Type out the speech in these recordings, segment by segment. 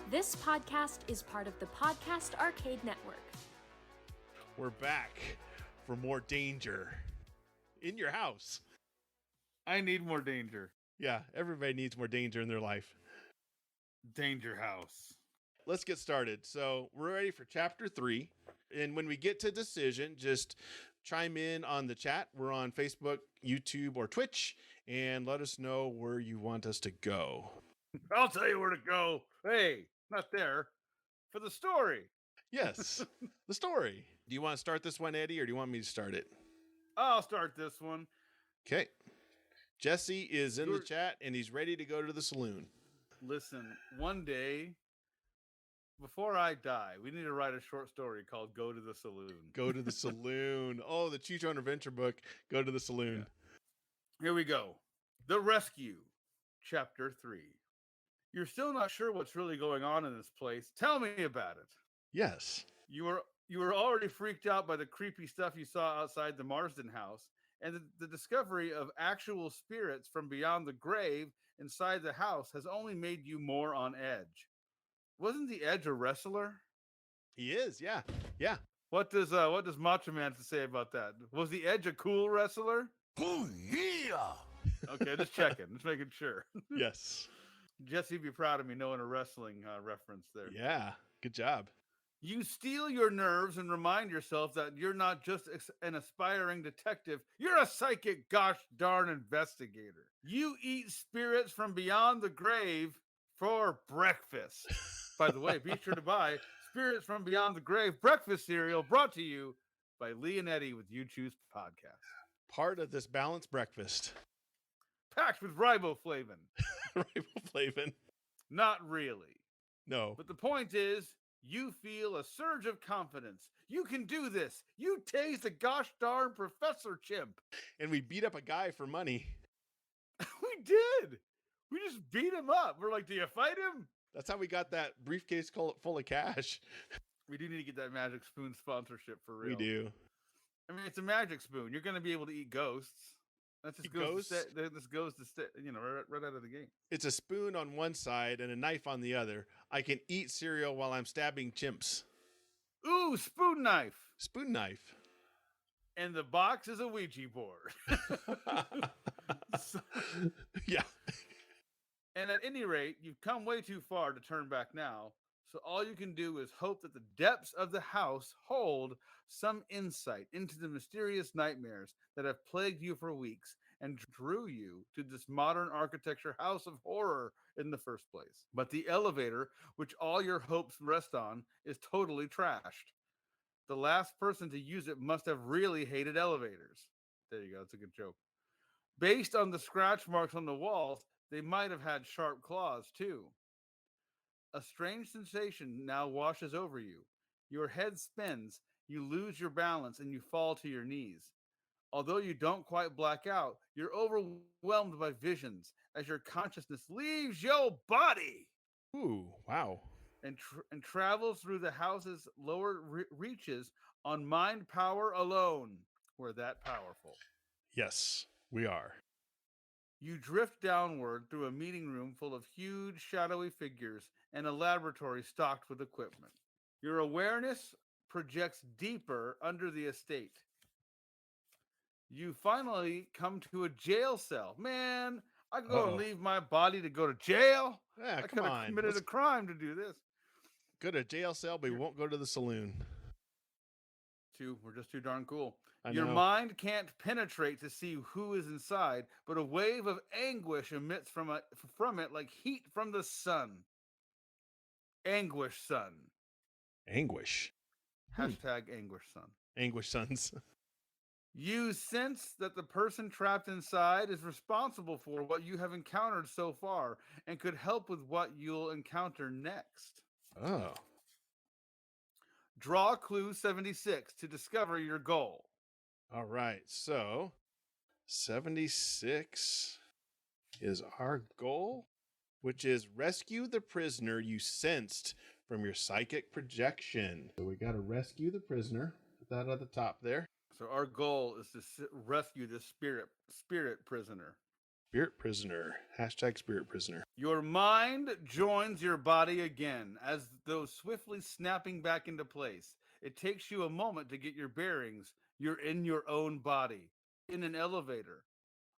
This podcast is part of the Podcast Arcade Network. We're back for more danger in your house. I need more danger. Yeah, everybody needs more danger in their life. Danger House. Let's get started. So we're ready for chapter 3. And when we get to decision, just chime in on the chat. We're on Facebook, YouTube, or Twitch, and let us know where you want us to go. I'll tell you where to go. Hey, not there. For the story. Yes, the story. Do you want to start this one, Eddie, or do you want me to start it? I'll start this one. Okay. Jesse is in the chat, and he's ready to go to the saloon. Listen, one day, before I die, we need to write a short story called Go to the Saloon. Go to the saloon. Oh, the Choose Your Own Adventure book. Go to the saloon. Yeah. Here we go. The Rescue, Chapter 3. You're still not sure what's really going on in this place. Tell me about it. Yes. You were already freaked out by the creepy stuff you saw outside the Marsden house, and the discovery of actual spirits from beyond the grave inside the house has only made you more on edge. Wasn't the Edge a wrestler? He is, yeah. Yeah. What does Macho Man have to say about that? Was the Edge a cool wrestler? Oh, yeah. Okay, just checking. Just making sure. Yes. Jesse, be proud of me knowing a wrestling reference there. Yeah. Good job. You steel your nerves and remind yourself that you're not just an aspiring detective. You're a psychic gosh darn investigator. You eat spirits from beyond the grave for breakfast. By the way, be sure to buy Spirits from Beyond the Grave breakfast cereal brought to you by Lee and Eddie with You Choose Podcast. Part of this balanced breakfast. Packed with riboflavin. Riboflavin. Not really. No. But the point is, you feel a surge of confidence. You can do this. You tased the gosh darn Professor Chimp. And we beat up a guy for money. We did. We just beat him up. We're like, do you fight him? That's how we got that briefcase full of cash. We do need to get that Magic Spoon sponsorship for real. We do. I mean, it's a magic spoon. You're going to be able to eat ghosts. That just goes to stay, right out of the gate. It's a spoon on one side and a knife on the other. I can eat cereal while I'm stabbing chimps. Ooh, spoon knife. Spoon knife. And the box is a Ouija board. Yeah. And at any rate, you've come way too far to turn back now. So all you can do is hope that the depths of the house hold some insight into the mysterious nightmares that have plagued you for weeks and drew you to this modern architecture house of horror in the first place. But the elevator, which all your hopes rest on, is totally trashed. The last person to use it must have really hated elevators. There you go. That's a good joke. Based on the scratch marks on the walls, they might have had sharp claws too. A strange sensation now washes over you. Your head spins, you lose your balance, and you fall to your knees. Although you don't quite black out, you're overwhelmed by visions as your consciousness leaves your body. Ooh, wow. And travels through the house's lower reaches on mind power alone. We're that powerful. Yes, we are. You drift downward through a meeting room full of huge, shadowy figures and a laboratory stocked with equipment. Your awareness projects deeper under the estate. You finally come to a jail cell. Man, I go and leave my body to go to jail. Yeah, I could have committed a crime to do this. Go to a jail cell, but we won't go to the saloon. We're just too darn cool. Your mind can't penetrate to see who is inside, but a wave of anguish emits from it like heat from the sun. Anguish sun. Anguish. Hashtag anguish sun. Anguish sons. You sense that the person trapped inside is responsible for what you have encountered so far and could help with what you'll encounter next. Oh. Draw clue 76 to discover your goal. All right. So 76 is our goal, which is rescue the prisoner you sensed from your psychic projection. So we got to rescue the prisoner. Put that at the top there. So our goal is to rescue this spirit prisoner. Spirit prisoner. Hashtag spirit prisoner. Your mind joins your body again, as though swiftly snapping back into place. It takes you a moment to get your bearings. You're in your own body, in an elevator.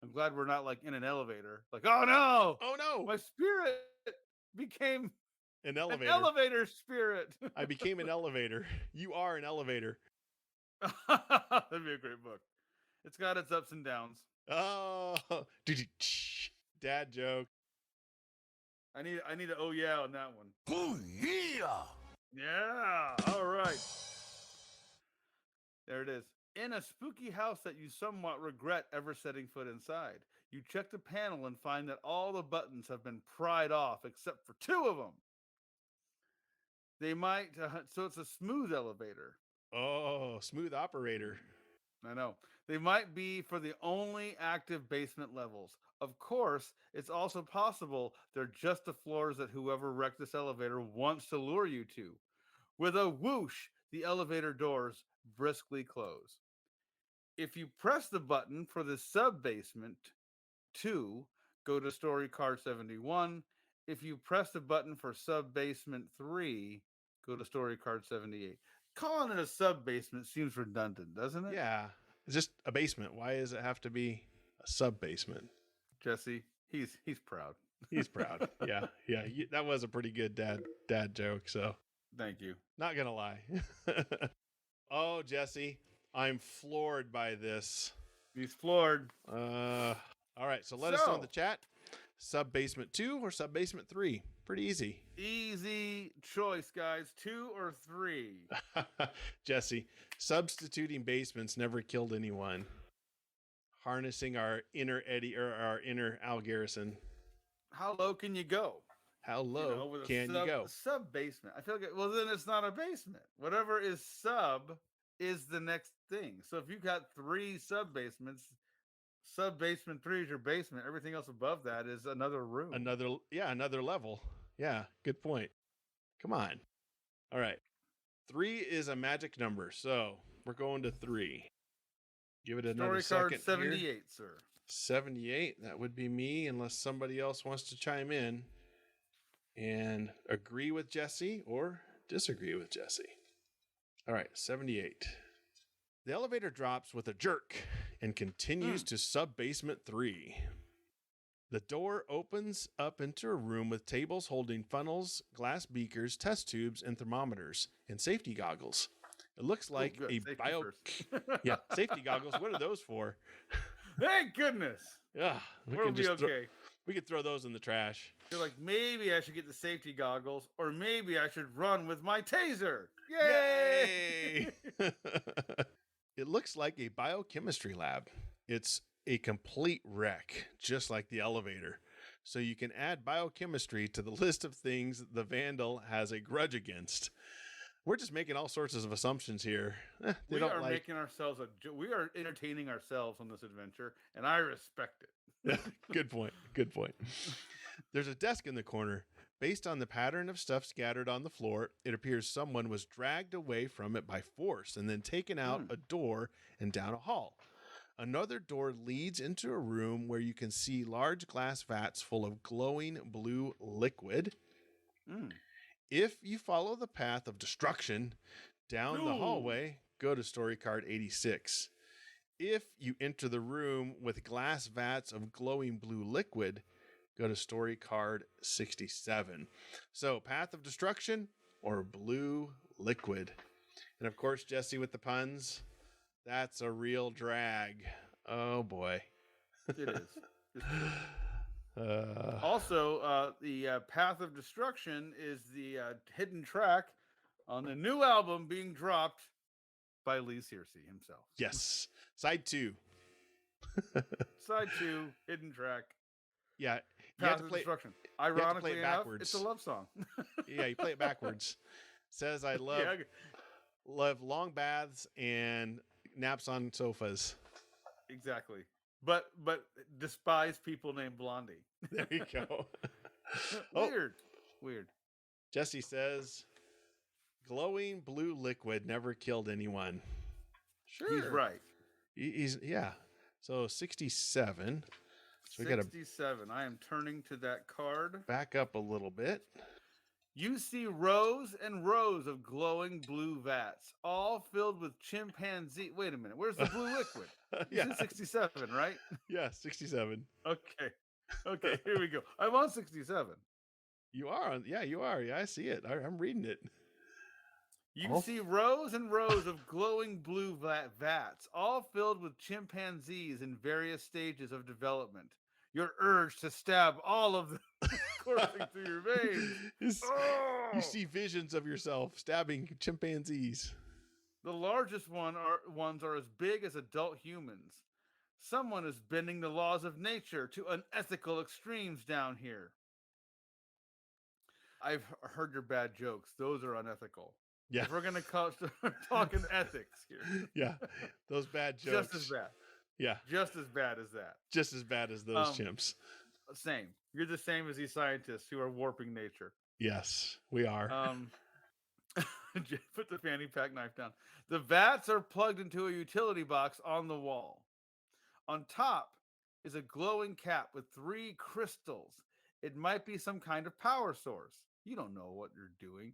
I'm glad we're not like in an elevator. Like, oh no, Oh no! my spirit became An an elevator. elevator spirit. I became an elevator. You are an elevator. That'd be a great book. It's got its ups and downs. Oh, dad joke. I need a oh yeah on that one. Oh, yeah. Yeah. All right. There it is. In a spooky house that you somewhat regret ever setting foot inside, you check the panel and find that all the buttons have been pried off except for 2 of them. They might, so it's a smooth elevator. Oh, smooth operator. I know. They might be for the only active basement levels. Of course, it's also possible they're just the floors that whoever wrecked this elevator wants to lure you to. With a whoosh, the elevator doors briskly close. If you press the button for the sub basement 2, go to story card 71. If you press the button for sub basement 3, go to story card 78. Calling it a sub basement seems redundant, doesn't it? Yeah, it's just a basement. Why does it have to be a sub basement? Jesse, he's proud. He's proud. Yeah, yeah. That was a pretty good dad joke. So Thank you. not gonna lie. Oh, Jesse, I'm floored by this. He's floored. All right. So let us know in the chat. Sub basement 2 or sub basement 3. Pretty easy. Easy choice, guys. 2 or 3. Jesse, substituting basements never killed anyone. Harnessing our inner Eddie or our inner Al Garrison. How low can you go? How low with a can you go? Sub basement. I feel like well, then it's not a basement. Whatever is sub is the next thing. So if you've got 3 sub basements, sub basement 3 is your basement. Everything else above that is another room. Another level. Yeah, good point. Come on. All right. 3 is a magic number, so we're going to 3. Give it another second. Story card 78, here. sir. 78. That would be me, unless somebody else wants to chime in and agree with Jesse or disagree with Jesse. All right, 78. The elevator drops with a jerk and continues to sub-basement 3. The door opens up into a room with tables holding funnels, glass beakers, test tubes, and thermometers, and safety goggles. It looks like safety goggles. What are those for? Thank goodness. Yeah, We'll be okay. We could throw those in the trash. You're like, maybe I should get the safety goggles, or maybe I should run with my taser. Yay! It looks like a biochemistry lab. It's a complete wreck, just like the elevator. So you can add biochemistry to the list of things the vandal has a grudge against. We're just making all sorts of assumptions here. We are making ourselves we are entertaining ourselves on this adventure, and I respect it. Good point. Good point. There's a desk in the corner. Based on the pattern of stuff scattered on the floor, it appears someone was dragged away from it by force and then taken out a door and down a hall. Another door leads into a room where you can see large glass vats full of glowing blue liquid. If you follow the path of destruction down the hallway, go to story card 86. If you enter the room with glass vats of glowing blue liquid, go to story card 67. So, path of destruction or blue liquid. And of course, Jesse with the puns. That's a real drag. Oh boy. It is. Also, the Path of Destruction is the hidden track on the new album being dropped by Lee Searcy himself. Yes. Side 2. Side 2, hidden track. Yeah. Path of Destruction. Ironically enough, backwards. it's a love song. Yeah, you play it backwards. Says I love long baths and naps on sofas. Exactly. But despise people named Blondie. There you go. Weird. Jesse says, glowing blue liquid never killed anyone. Sure. He's right. He's yeah. So 67. So we got to 67. I am turning to that card. back up a little bit. You see rows and rows of glowing blue vats, all filled with chimpanzee. Wait a minute. Where's the blue liquid? This is 67, right? Yeah, 67. Okay, here we go. I'm on 67. You are on. Yeah, you are. Yeah, I see it. I'm reading it. You see rows and rows of glowing blue vats, all filled with chimpanzees in various stages of development. Your urge to stab all of them coursing through your veins. You see visions of yourself stabbing chimpanzees. The largest ones are as big as adult humans. Someone is bending the laws of nature to unethical extremes down here. I've heard your bad jokes. Those are unethical. Yeah. If we're going to start talking ethics here. Yeah. Those bad jokes. Just as bad. Yeah. Just as bad as that. Just as bad as those chimps. Same. You're the same as these scientists who are warping nature. Yes, we are. Put the fanny pack knife down. The vats are plugged into a utility box on the wall. On top is a glowing cap with 3 crystals. It might be some kind of power source. You don't know what you're doing.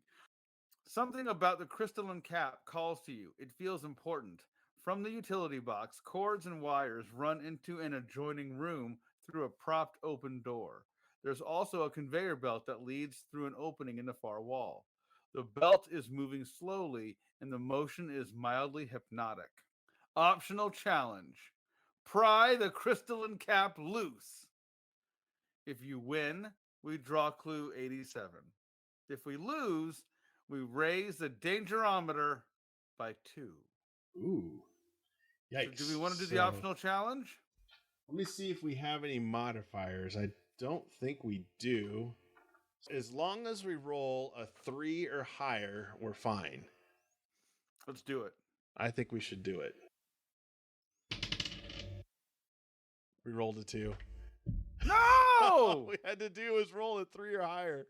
Something about the crystalline cap calls to you. It feels important. From the utility box, cords and wires run into an adjoining room through a propped open door. There's also a conveyor belt that leads through an opening in the far wall. The belt is moving slowly, and the motion is mildly hypnotic. Optional challenge. Pry the crystalline cap loose. If you win, we draw clue 87. If we lose, we raise the dangerometer by 2. Ooh. Yikes. So do we want to do the optional challenge? Let me see if we have any modifiers. I don't think we do. As long as we roll a 3 or higher, we're fine. Let's do it. I think we should do it. We rolled a 2. No! All we had to do was roll a 3 or higher.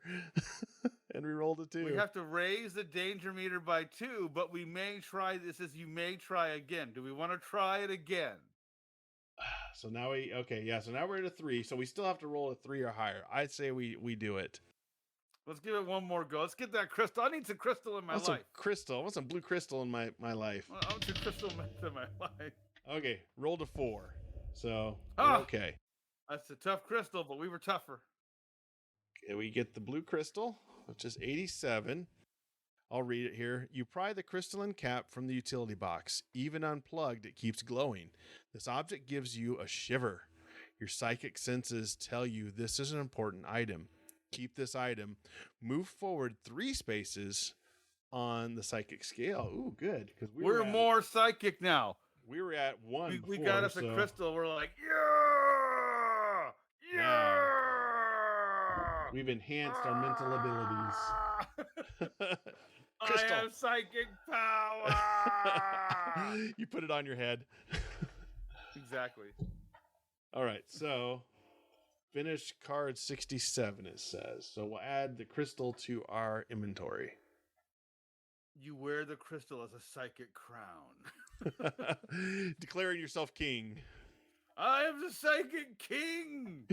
And we rolled a 2. We have to raise the danger meter by 2, but we may try this as you may try again. Do we want to try it again? So now so now we're at a 3. So we still have to roll a 3 or higher. I'd say we do it. Let's give it one more go. Let's get that crystal. I need some crystal in my life. Some crystal. I want some blue crystal in my life. I want some crystal in my life. Okay, rolled a 4. So we're okay. That's a tough crystal, but we were tougher. Okay, we get the blue crystal, which is 87. I'll read it here. You pry the crystalline cap from the utility box. Even unplugged, it keeps glowing. This object gives you a shiver. Your psychic senses tell you this is an important item. Keep this item. Move forward 3 spaces on the psychic scale. Ooh, good. Because we're more psychic now. We were at 1. We got us a crystal. We're like, yeah! Yeah! We've enhanced our mental abilities. I have psychic power. You put it on your head. Exactly. All right, so finish card 67, it says. So we'll add the crystal to our inventory. You wear the crystal as a psychic crown. Declaring yourself king. I am the psychic king.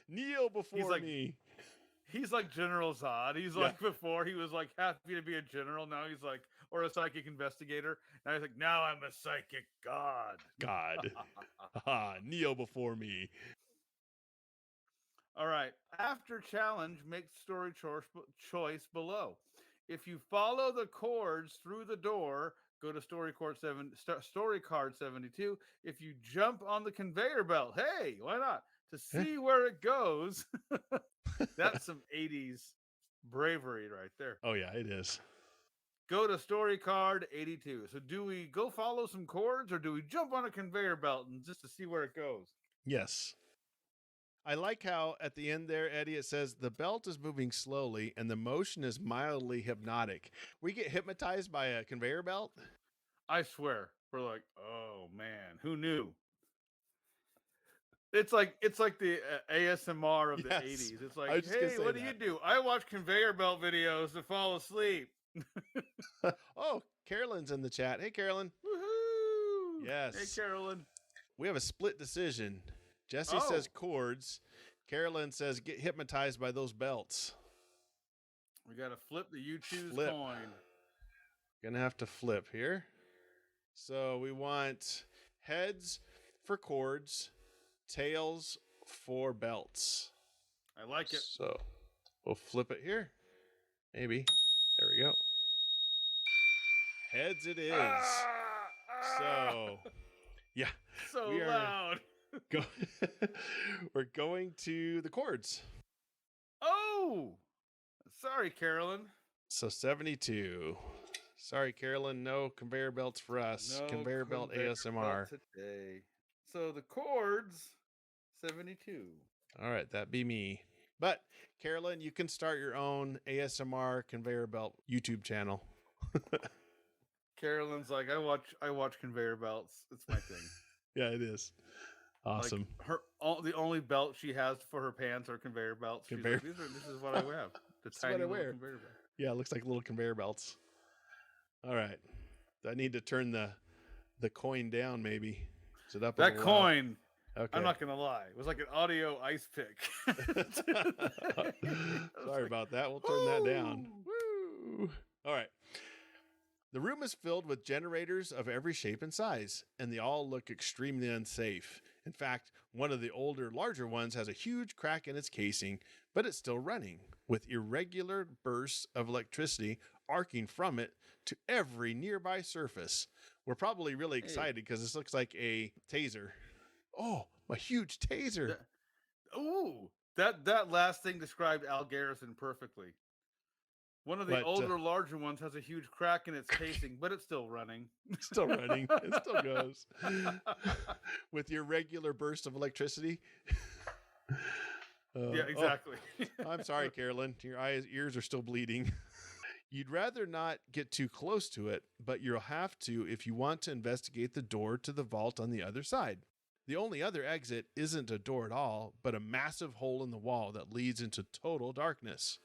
Kneel before me. He's like General Zod. He's like before he was like happy to be a general. Now he's like, or a psychic investigator. Now he's like, now I'm a psychic god. Kneel before me. All right. After challenge, make story choice below. If you follow the cords through the door, go to story card 72. If you jump on the conveyor belt, hey, why not? To see where it goes. That's some 80s bravery right there. Oh, yeah, it is. Go to story card 82. So do we go follow some cords or do we jump on a conveyor belt and just to see where it goes? Yes. I like how at the end there, Eddie, it says the belt is moving slowly and the motion is mildly hypnotic. We get hypnotized by a conveyor belt? I swear. We're like, oh, man, who knew? It's like the ASMR of the 80s. It's like, hey, what do you do? I watch conveyor belt videos to fall asleep. Oh, Carolyn's in the chat. Hey, Carolyn. Woohoo! Yes. Hey, Carolyn. We have a split decision. Jesse says cords. Carolyn says get hypnotized by those belts. We got to flip the you choose Flip. coin. Gonna have to flip here. So we want heads for cords, tails for belts. I like it. So we'll flip it here. Maybe. There we go. Heads it is. So, yeah. So we are loud. We're going to the cords. Oh! Sorry, Carolyn. So 72. Sorry, Carolyn. No conveyor belts for us. No conveyor belt ASMR. today. So the chords, 72. All right, that'd be me. But Carolyn, you can start your own ASMR conveyor belt YouTube channel. Carolyn's like, I watch conveyor belts. It's my thing. Yeah, it is. Awesome. Like the only belt she has for her pants are conveyor belts. She's like, this is what I have. The tiny little conveyor belt. Yeah, it looks like little conveyor belts. All right. I need to turn the coin down, maybe. Is it up? That coin, okay. I'm not going to lie, it was like an audio ice pick. Sorry about that. We'll turn that down. Woo! All right. The room is filled with generators of every shape and size, and they all look extremely unsafe. In fact, one of the older, larger ones has a huge crack in its casing, but it's still running, with irregular bursts of electricity arcing from it to every nearby surface. We're probably really excited because this looks like a taser. Oh, a huge taser. That last thing described Al Garrison perfectly. One of the older, larger ones has a huge crack in its casing, but it's still running. It's still running. It still goes. With your regular burst of electricity. Yeah, exactly. I'm sorry, Carolyn. Your ears are still bleeding. You'd rather not get too close to it, but you'll have to if you want to investigate the door to the vault on the other side. The only other exit isn't a door at all, but a massive hole in the wall that leads into total darkness.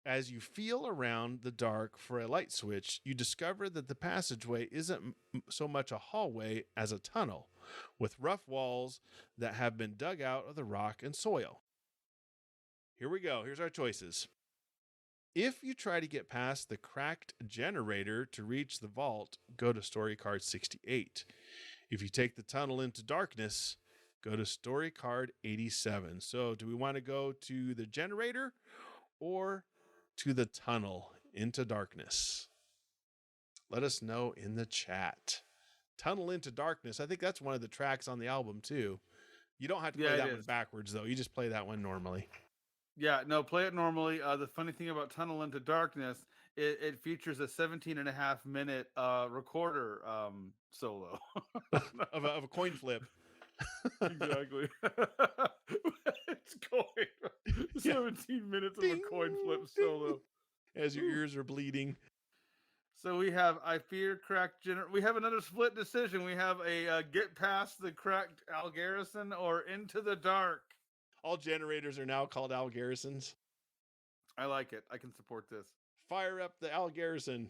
As you feel around the dark for a light switch, you discover that the passageway isn't so much a hallway as a tunnel, with rough walls that have been dug out of the rock and soil. Here we go. Here's our choices. If you try to get past the cracked generator to reach the vault, go to story card 68. If you take the tunnel into darkness, go to story card 87. So do we want to go to the generator or to the tunnel into darkness? Let us know in the chat. Tunnel into darkness. I think that's one of the tracks on the album too. You don't have to play that one backwards though. You just play that one normally. Yeah, no, play it normally. The funny thing about Tunnel into Darkness, it features a 17.5-minute recorder solo of a coin flip. Exactly. It's going 17 minutes of a coin flip solo as your ears are bleeding. So we have I fear cracked we have another split decision. We have a get past the cracked Al Garrison or into the dark. All generators are now called Al Garrisons. I like it. I can support this. Fire up the Al Garrison.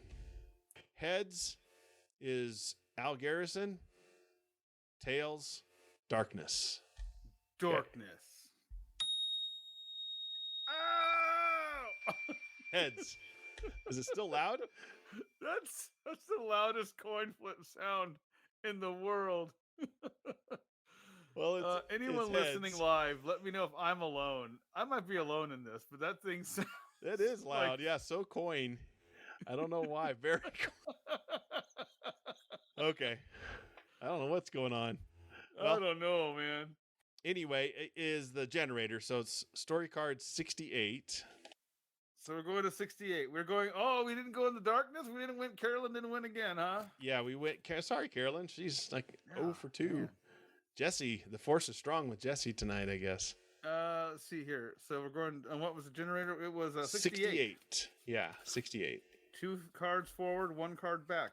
Heads is Al Garrison. Tails, darkness. Darkness. Okay. Oh! Heads. Is it still loud? That's the loudest coin flip sound in the world. Well, anyone listening live, let me know if I'm alone. I might be alone in this, but that thing sounds. It is loud. Yeah, so coin. I don't know why. Very coin. Okay. I don't know what's going on. Well, I don't know, man. Anyway, it is the generator. So it's story card 68. So we're going to 68. We're going, we didn't go in the darkness? We didn't win. Carolyn didn't win again, huh? Yeah, we went. Sorry, Carolyn. She's like 0 for 2. Man. Jesse, the force is strong with Jesse tonight, I guess. Let's see here. So we're going, and what was the generator? It was 68. Yeah, 68. 2 cards forward, 1 card back.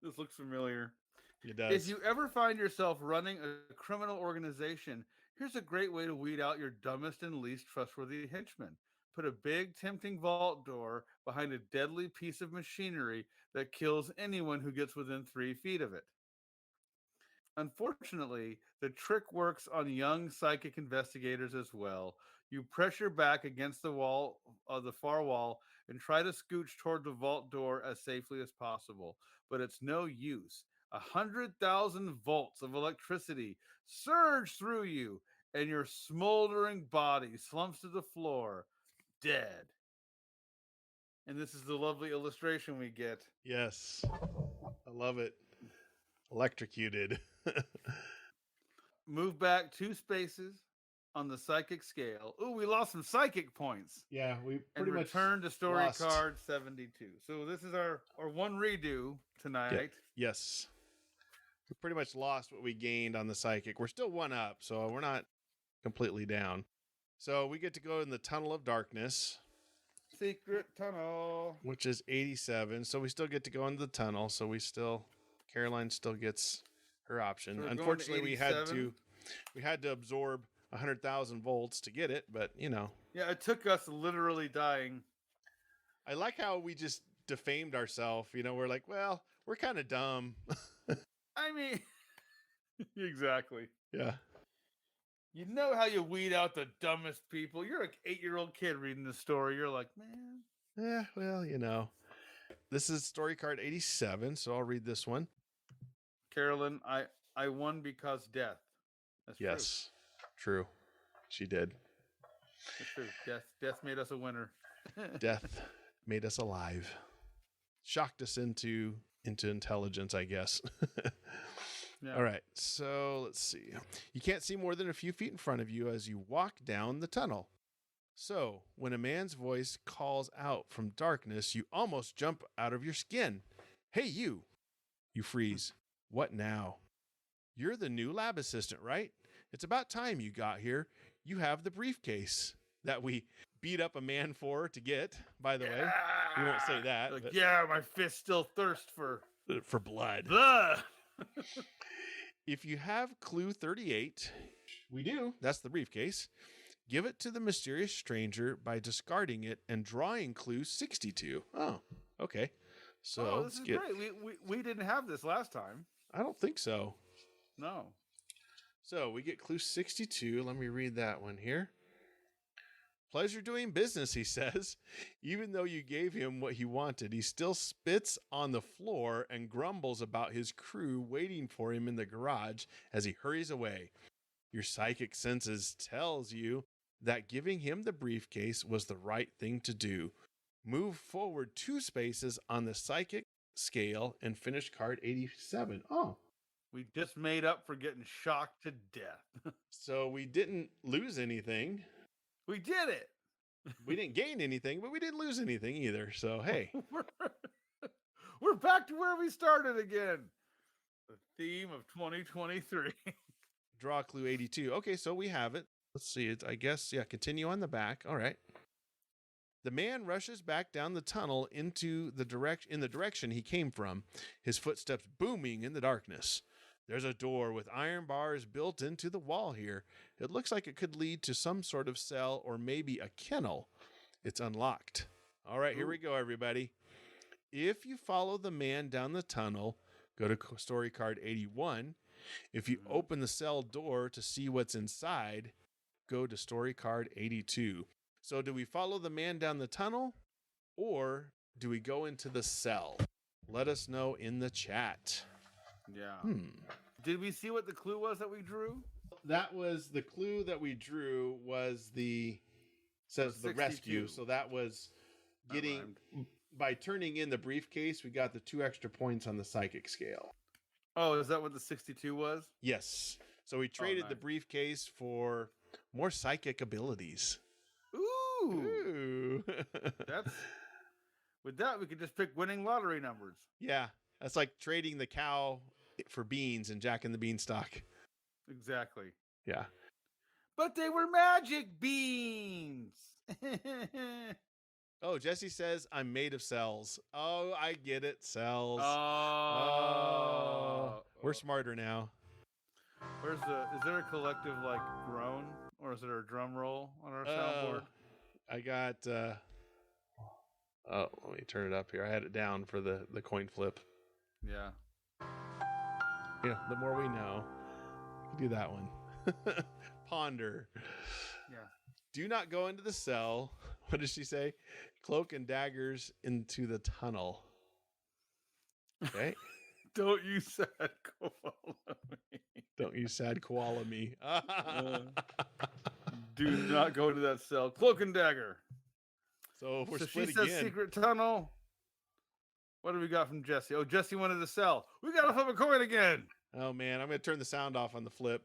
This looks familiar. It does. If you ever find yourself running a criminal organization, here's a great way to weed out your dumbest and least trustworthy henchmen. Put a big, tempting vault door behind a deadly piece of machinery that kills anyone who gets within 3 feet of it. Unfortunately, the trick works on young psychic investigators as well. You pressure back against the wall of the far wall and try to scooch toward the vault door as safely as possible, but it's no use. 100,000 volts of electricity surge through you, and your smoldering body slumps to the floor, dead. And this is the lovely illustration we get. Yes. I love it. Electrocuted. Move back 2 spaces on the psychic scale. Ooh, we lost some psychic points. Yeah, we And pretty much return to story lost. card 72. So this is our one redo tonight. Yes. We pretty much lost what we gained on the psychic. We're still 1 up, so we're not completely down. So we get to go in the Tunnel of Darkness, Secret tunnel. which is 87. So we still get to go into the tunnel. So Caroline still gets her option. So we're going to Unfortunately, we had 87. to absorb 100,000 volts to get it, but Yeah, it took us literally dying. I like how we just defamed ourselves. We're like, well, we're kind of dumb. I mean, exactly. Yeah. You know how you weed out the dumbest people? You're like 8-year-old kid reading the story. You're like, man. Yeah, well, this is story card 87, so I'll read this one. Carolyn, I won because death. That's Yes, true. She did. That's true. Death made us a winner. Death made us alive. Shocked us into intelligence, I guess. Yeah. All right, so let's see. You can't see more than a few feet in front of you as you walk down the tunnel. So, when a man's voice calls out from darkness, you almost jump out of your skin. Hey, you! You freeze. What now? You're the new lab assistant, right? It's about time you got here. You have the briefcase that we beat up a man for to get, by the way. We won't say that. Like, but yeah, my fist still thirst for blood. blood. If you have clue 38, we do. That's the briefcase. Give it to the mysterious stranger by discarding it and drawing clue 62. Oh, okay. So this is great. We didn't have this last time. I don't think so. No. So we get clue 62. Let me read that one here. Pleasure doing business, he says. Even though you gave him what he wanted, he still spits on the floor and grumbles about his crew waiting for him in the garage as he hurries away. Your psychic senses tells you that giving him the briefcase was the right thing to do. Move forward 2 spaces on the psychic scale and finish card 87. Oh. We just made up for getting shocked to death. So we didn't lose anything. We did it. We didn't gain anything, but we didn't lose anything either. So, hey. We're back to where we started again. The theme of 2023. Draw clue 82. Okay, so we have it. Let's see it. I guess, continue on the back. All right. The man rushes back down the tunnel in the direction he came from, his footsteps booming in the darkness. There's a door with iron bars built into the wall here. It looks like it could lead to some sort of cell or maybe a kennel. It's unlocked. All right, here we go, everybody. If you follow the man down the tunnel, go to story card 81. If you open the cell door to see what's inside, go to story card 82. So do we follow the man down the tunnel or do we go into the cell? Let us know in the chat. Yeah. Did we see what the clue was that we drew? That was the clue that we drew was the rescue. So that was getting by turning in the briefcase, we got the 2 extra points on the psychic scale. Oh, is that what the 62 was? Yes. So we traded nice. the briefcase for more psychic abilities. Ooh. With that, we could just pick winning lottery numbers. Yeah. That's like trading the cow for beans and Jack and the Beanstalk. Exactly. Yeah. But they were magic beans. Oh, Jesse says, I'm made of cells. Oh, I get it. Cells. We're smarter now. Is there a collective like groan or is there a drum roll on our soundboard? I got, let me turn it up here. I had it down for the coin flip. Yeah. The more we know. Do that one. Ponder. Yeah. Do not go into the cell. What does she say? Cloak and daggers into the tunnel. Okay. Don't you sad koala me. Don't you sad koala me. Do not go to that cell. Cloak and dagger. So if we're So split she says again. secret tunnel. What do we got from Jesse? Oh, Jesse wanted the cell. We got to flip a coin again. Oh man, I'm gonna turn the sound off on the flip.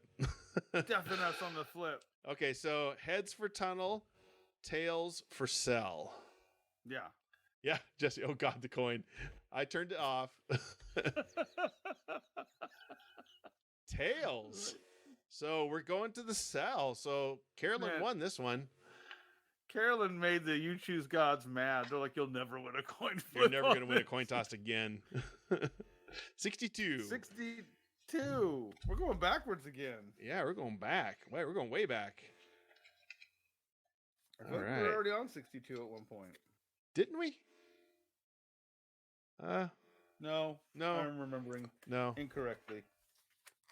Definitely us on the flip. Okay, so heads for tunnel, tails for cell. Yeah. Yeah, Jesse. Oh God, the coin. I turned it off. Tails. So we're going to the cell. So Carolyn won this one. Carolyn made the You Choose Gods mad. They're like, you'll never win a coin flip. You're never gonna win a coin toss again. 62. 62. We're going backwards again. Yeah, we're going back. Wait, we're going way back. I think we were already on 62 at one point. Didn't we? No. I'm remembering incorrectly.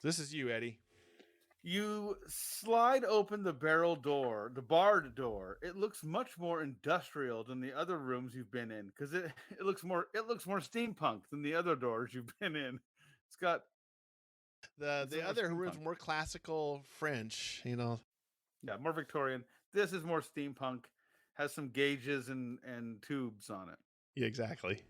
This is you, Eddie. You slide open the barrel door, the barred door. It looks much more industrial than the other rooms you've been in because it looks more steampunk than the other doors you've been in. It's got the other room's more classical French, Yeah, more Victorian. This is more steampunk. Has some gauges and tubes on it. Yeah, exactly.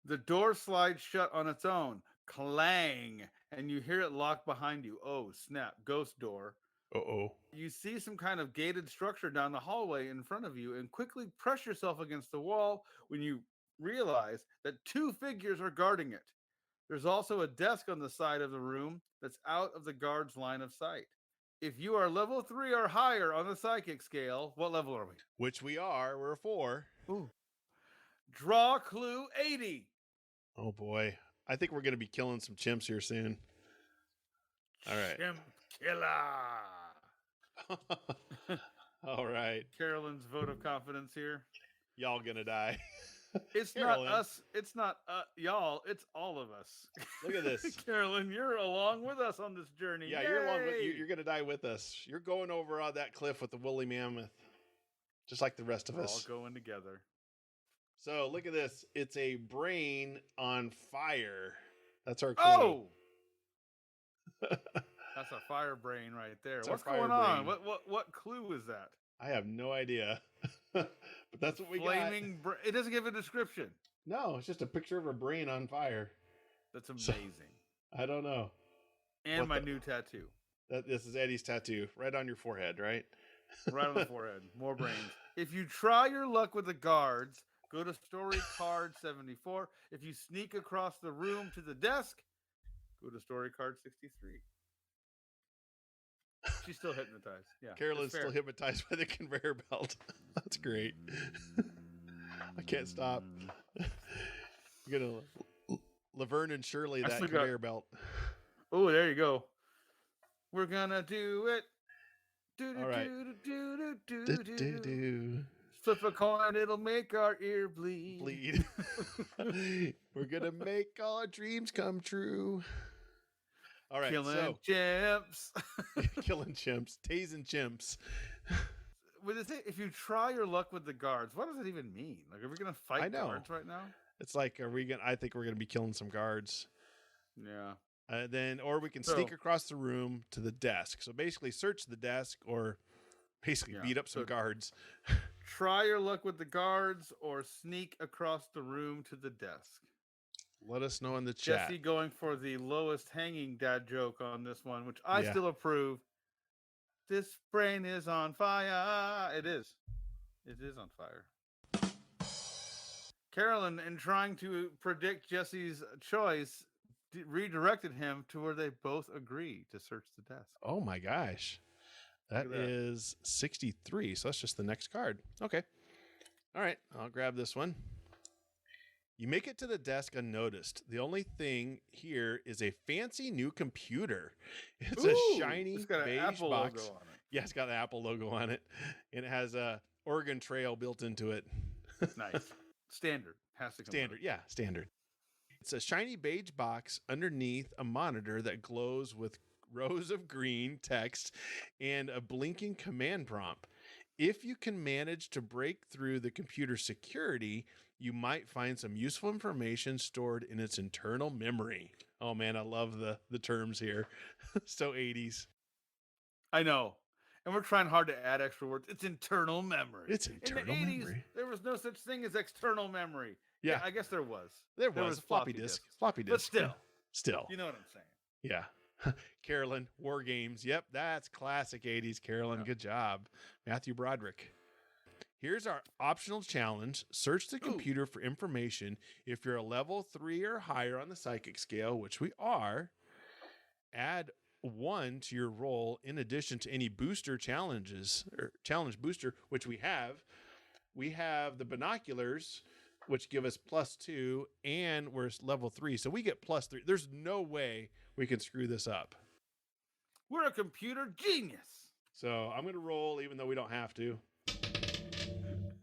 The door slides shut on its own. Clang, and you hear it lock behind you. Oh, snap. Ghost door. Uh-oh. You see some kind of gated structure down the hallway in front of you and quickly press yourself against the wall when you realize that 2 figures are guarding it. There's also a desk on the side of the room that's out of the guard's line of sight. If you are level 3 or higher on the psychic scale, what level are we? Which we are. We're 4. Ooh. Draw clue 80. Oh, boy. I think we're going to be killing some chimps here soon. All right. Chimp killer. All right. Carolyn's vote of confidence here. Y'all going to die. It's Carolyn. Not us. It's not y'all. It's all of us. Look at this. Carolyn, you're along with us on this journey. Yeah, Yay! you're along with you're going to die with us. You're going over on that cliff with the woolly mammoth. Just like the rest of us. We're all going together. So look at this. It's a brain on fire. That's our clue. Oh! That's a fire brain right there. What's going on? What clue is that? I have no idea. But that's what we got. It doesn't give a description. No, it's just a picture of a brain on fire. That's amazing. I don't know. And my new tattoo. This is Eddie's tattoo. Right on your forehead, right? Right on the forehead. More brains. If you try your luck with the guards, go to story card 74. If you sneak across the room to the desk, go to story card 63. She's still hypnotized. Yeah. Carolyn's still hypnotized by the conveyor belt. That's great. I can't stop. You're gonna Laverne and Shirley that conveyor belt. Oh, there you go. We're gonna do it. All right. Flip a coin, it'll make our ear bleed. We're gonna make all our dreams come true. All right, killing chimps. Killing chimps, tasing chimps. If you try your luck with the guards, what does it even mean? Like, are we gonna fight guards right now? It's like, I think we're gonna be killing some guards. Yeah. Or we can sneak across the room to the desk. So basically, search the desk, or basically beat up some guards. Try your luck with the guards, or sneak across the room to the desk. Let us know in the chat. Jesse going for the lowest hanging dad joke on this one, which I still approve. This brain is on fire. It is. It is on fire. Carolyn, in trying to predict Jesse's choice, redirected him to where they both agree to search the desk. Oh my gosh. That is 63. So that's just the next card. Okay. All right. I'll grab this one. You make it to the desk unnoticed. The only thing here is a fancy new computer. It's a shiny beige box. Logo on it. Yeah, it's got the Apple logo on it. And it has a Oregon Trail built into it. Nice. Standard. Has to come standard. Yeah, standard. It's a shiny beige box underneath a monitor that glows with rows of green text and a blinking command prompt. If you can manage to break through the computer security, you might find some useful information stored in its internal memory. Oh man, I love the terms here. So 80s. I know. And we're trying hard to add extra words. It's internal memory. It's In internal the 80s, memory. there was no such thing as external memory. Yeah. I guess there was. There was floppy disk. Floppy disk. But still. Yeah. Still. You know what I'm saying. Yeah. Carolyn, War Games. Yep, that's classic 80s Carolyn. Yeah. Good job. Matthew Broderick. Here's our optional challenge. Search the computer for information. If you're a level 3 or higher on the psychic scale, which we are, add 1 to your roll in addition to any booster challenges or challenge booster, which we have. We have the binoculars, which give us +2, and we're level 3. So we get +3. There's no way we can screw this up. We're a computer genius. So I'm going to roll even though we don't have to.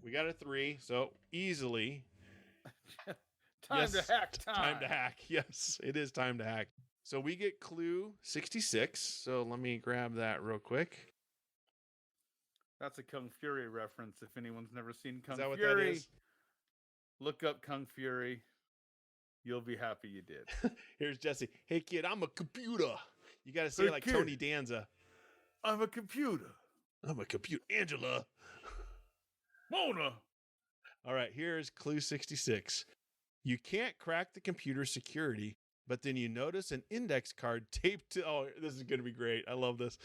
We got a 3, so easily. Time to hack time. Time to hack. Yes, it is time to hack. So we get clue 66. So let me grab that real quick. That's a Kung Fury reference. If anyone's never seen Kung Is that what Fury, that is? look up Kung Fury. You'll be happy you did. Here's Jesse. Hey, kid, I'm a computer. You got to say Hey, it like kid. Tony Danza. I'm a computer. I'm a computer. Angela. Mona. All right, here's clue 66. You can't crack the computer security, but then you notice an index card taped to, oh, this is going to be great. I love this.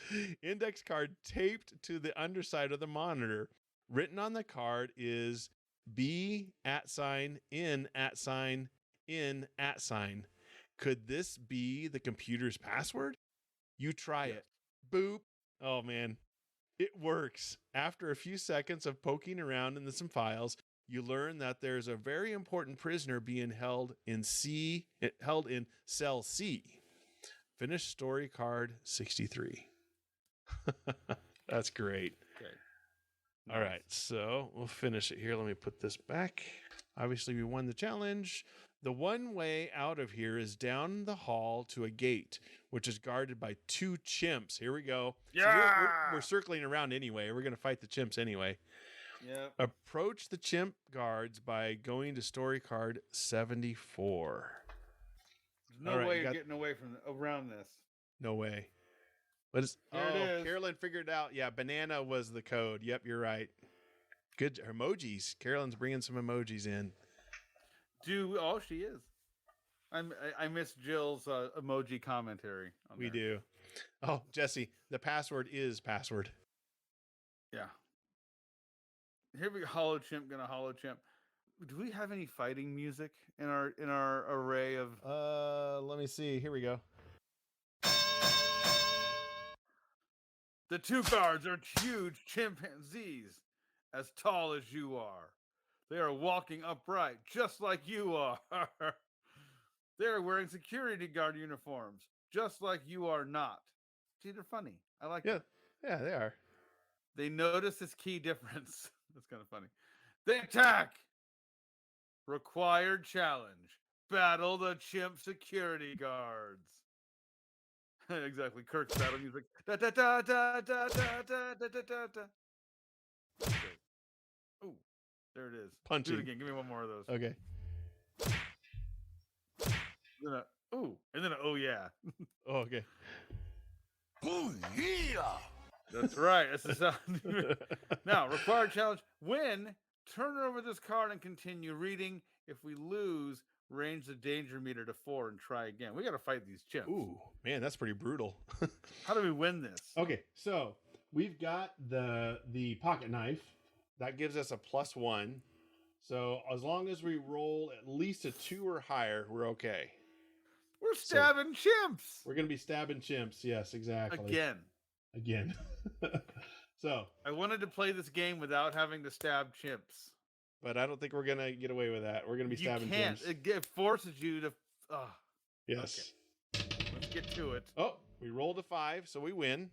Index card taped to the underside of the monitor. Written on the card is B @N N @. Could this be the computer's password? You try it. Boop. Oh, man. It works. After a few seconds of poking around in some files, you learn that there's a very important prisoner being held in cell C. Finish story card 63. That's great. Okay. All right, so we'll finish it here. Let me put this back. Obviously, we won the challenge. The one way out of here is down the hall to a gate, which is guarded by 2 chimps. Here we go. Yeah! So we're circling around anyway. We're going to fight the chimps anyway. Yep. Approach the chimp guards by going to story card 74. There's no All right, way you you're got- getting away from around this. No way. What is? Here it is. Carolyn figured it out. Yeah, banana was the code. Yep, you're right. Good emojis. Carolyn's bringing some emojis in. Oh, she is. I miss Jill's emoji commentary. On We there. do. Oh, Jesse, the password is password. Yeah. Here we go. Hollow Chimp gonna Hollow Chimp. Do we have any fighting music in our array of? Let me see. Here we go. The 2 guards are huge chimpanzees, as tall as you are. They are walking upright, just like you are. They are wearing security guard uniforms, just like you are not. See, they're funny. I like Yeah, that. yeah, they are. They notice this key difference. That's kind of funny. They attack. Required challenge. Battle the chimp security guards. Exactly. Kirk's battle music. Da da da da da da da da da da da. Okay. Ooh, there it is. Do Punching. it again. Give me one more of those. Okay. Then a oh yeah. Oh, okay. Oh yeah. That's right. That's the sound. Now, required challenge. Win. Turn over this card and continue reading. If we lose, range the danger meter to 4 and try again. We got to fight these chimps. Ooh, man, that's pretty brutal. How do we win this? Okay, so we've got the pocket knife. That gives us a +1. So as long as we roll at least a 2 or higher, we're okay. We're stabbing chimps. We're going to be stabbing chimps. Yes, exactly. Again. So. I wanted to play this game without having to stab chimps. But I don't think we're going to get away with that. We're going to be stabbing chimps. It forces you to... Yes. Okay. Let's get to it. Oh, we rolled a 5, so we win.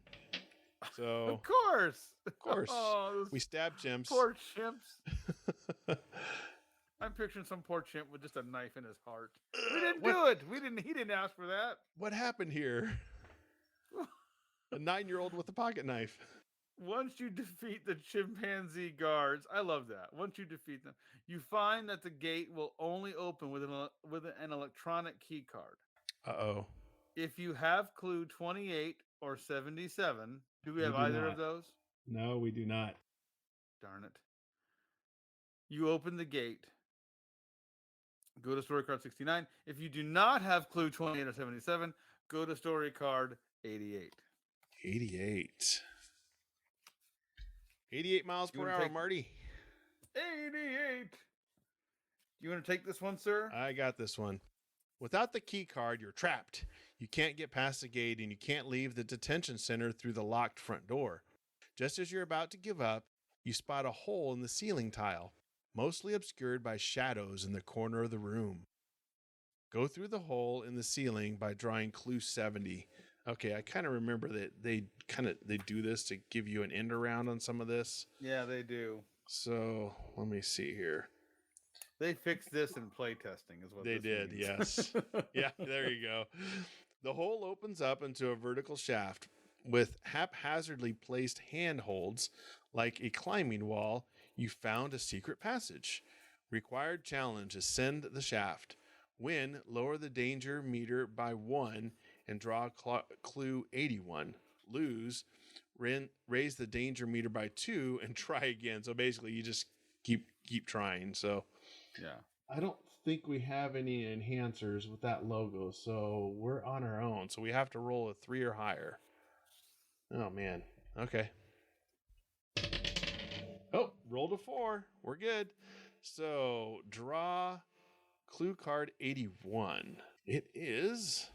So Of course. Of course. Oh, we stab chimps. Poor chimps. I'm picturing some poor chimp with just a knife in his heart. We Ugh, didn't do it. He didn't ask for that. what happened here? A 9-year-old with a pocket knife. Once you defeat the chimpanzee guards, I love that. Once you defeat them, you find that the gate will only open with an electronic key card. Uh-oh. If you have clue 28 or 77, do we have do either not. of those? No, we do not. Darn it. You open the gate. Go to story card 69. If you do not have clue 28 or 77, go to story card 88. 88. 88 miles per hour, Marty. 88. You want to take this one, sir? I got this one. Without the key card, you're trapped. You can't get past the gate and you can't leave the detention center through the locked front door. Just as you're about to give up, you spot a hole in the ceiling tile, mostly obscured by shadows in the corner of the room. Go through the hole in the ceiling by drawing clue 70. Okay, I kind of remember that they do this to give you an end around on some of this. Yeah, they do. So let me see here. They fixed this in playtesting, is what They this did. means. Yes. Yeah, there you go. The hole opens up into a vertical shaft with haphazardly placed handholds like a climbing wall. You found a secret passage. Required challenge: ascend the shaft. Win, lower the danger meter by 1 and draw clue 81. Lose, raise the danger meter by 2 and try again. So basically you just keep trying. So Yeah. I don't think we have any enhancers with that logo, so we're on our own. So we have to roll a 3 or higher. Oh man. Okay. Oh, rolled a 4. We're good. So draw clue card 81. It is: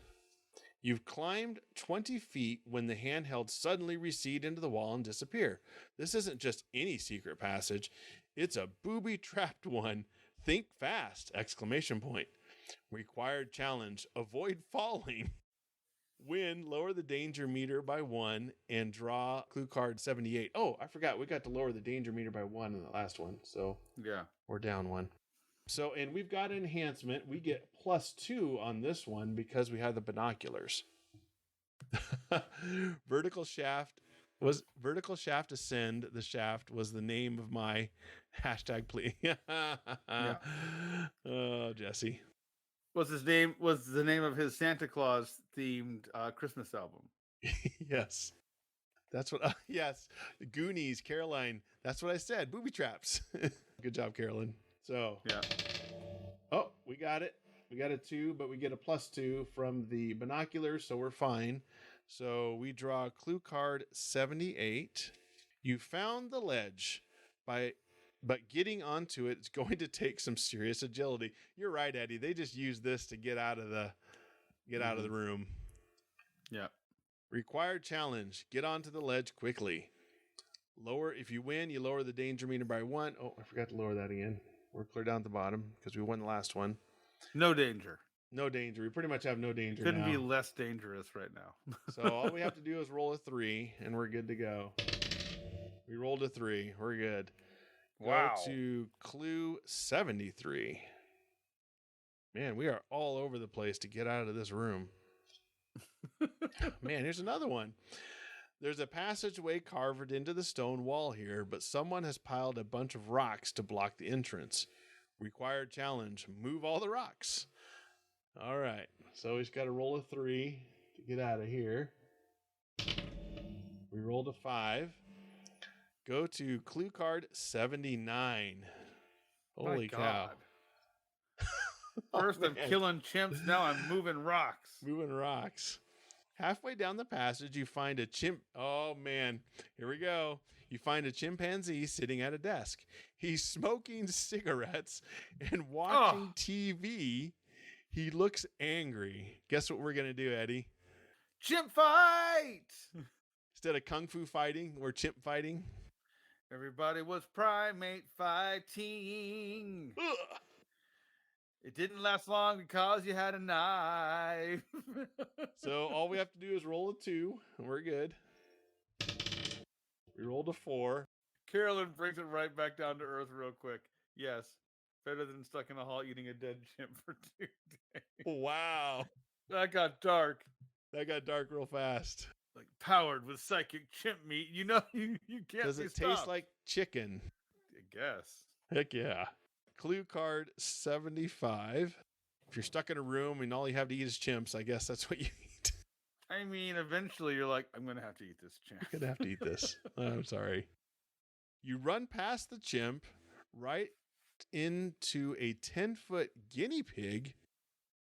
you've climbed 20 feet when the handheld suddenly recede into the wall and disappear. This isn't just any secret passage. It's a booby-trapped one. Think fast! Exclamation point. Required challenge: avoid falling. Win, lower the danger meter by 1 and draw clue card 78. Oh, I forgot. We got to lower the danger meter by 1 in the last one. So Yeah. we're down 1. So, and we've got enhancement. We get +2 on this one because we have the binoculars. Vertical shaft ascend. The shaft was the name of my hashtag plea. Yeah. Oh, Jesse. Was the name of his Santa Claus themed Christmas album? Yes. That's what, yes. Goonies, Caroline. That's what I said. Booby traps. Good job, Carolyn. So, Yeah. Oh, we got it. We got a 2, but we get a +2 from the binoculars, so we're fine. So we draw clue card 78. You found the ledge, but getting onto it is going to take some serious agility. You're right, Eddie. They just use this to get out of the room. Yeah. Required challenge: get onto the ledge quickly. If you win, you lower the danger meter by 1. Oh, I forgot to lower that again. We're clear down at the bottom because we won the last one. No danger. No danger. We pretty much have no danger Couldn't now. be less dangerous right now. So all we have to do is roll a 3 and we're good to go. We rolled a 3. We're good. Wow. Go to clue 73. Man, we are all over the place to get out of this room. Man, here's another one. There's a passageway carved into the stone wall here, but someone has piled a bunch of rocks to block the entrance. Required challenge: move all the rocks. All right, so we've got to roll a 3 to get out of here. We rolled a 5. Go to clue card 79. Holy cow. First I'm man. killing chimps, now I'm moving rocks. Moving rocks. Halfway down the passage, you find a chimp. Oh, man. Here we go. You find a chimpanzee sitting at a desk. He's smoking cigarettes and watching TV. He looks angry. Guess what we're going to do, Eddie? Chimp fight! Instead of kung fu fighting, we're chimp fighting. Everybody was primate fighting. Ugh. It didn't last long because you had a knife. So all we have to do is roll a 2, and we're good. We rolled a 4. Carolyn brings it right back down to earth real quick. Yes, Better than stuck in a hall eating a dead chimp for 2 days. Wow. That got dark. That got dark real fast. Like powered with psychic chimp meat. You know, you can't Does be it taste stopped. like chicken? I guess. Heck yeah. Clue card 75. If you're stuck in a room and all you have to eat is chimps, I guess that's what you eat. I mean, eventually you're like, I'm going to have to eat this chimp. You're going to have to eat this. I'm sorry. You run past the chimp right into a 10-foot guinea pig.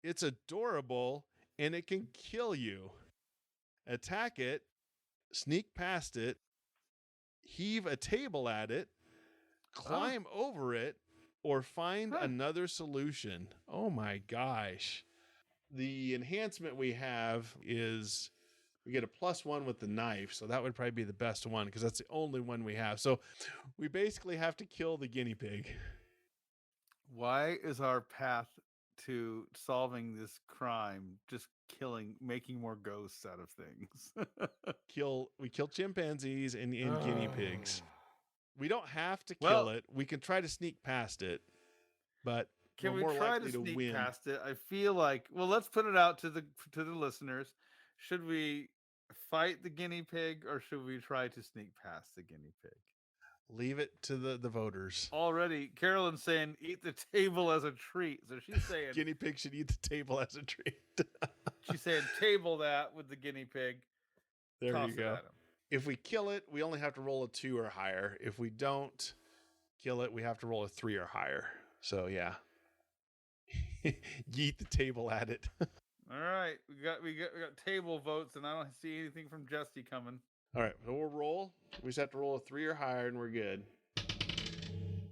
It's adorable and it can kill you. Attack it, sneak past it, heave a table at it, climb over it, or find another solution. Oh my gosh. The enhancement we have is we get a +1 with the knife. So that would probably be the best one because that's the only one we have. So we basically have to kill the guinea pig. Why is our path to solving this crime just making more ghosts out of things? We kill chimpanzees and guinea pigs. We don't have to kill Well, it. We can try to sneak past it, but can we're we more try likely to sneak win. past it? I feel like, well, let's put it out to the listeners. Should we fight the guinea pig or should we try to sneak past the guinea pig? Leave it to the voters. Already, Carolyn's saying eat the table as a treat. So she's saying Guinea pig should eat the table as a treat. she's saying table that with the guinea pig. There toss you it go. at him. If we kill it, we only have to roll a 2 or higher. If we don't kill it, we have to roll a 3 or higher. So yeah. Yeet the table at it. All right, we got table votes, and I don't see anything from Jesse coming. All right, so we'll roll. We just have to roll a 3 or higher, and we're good.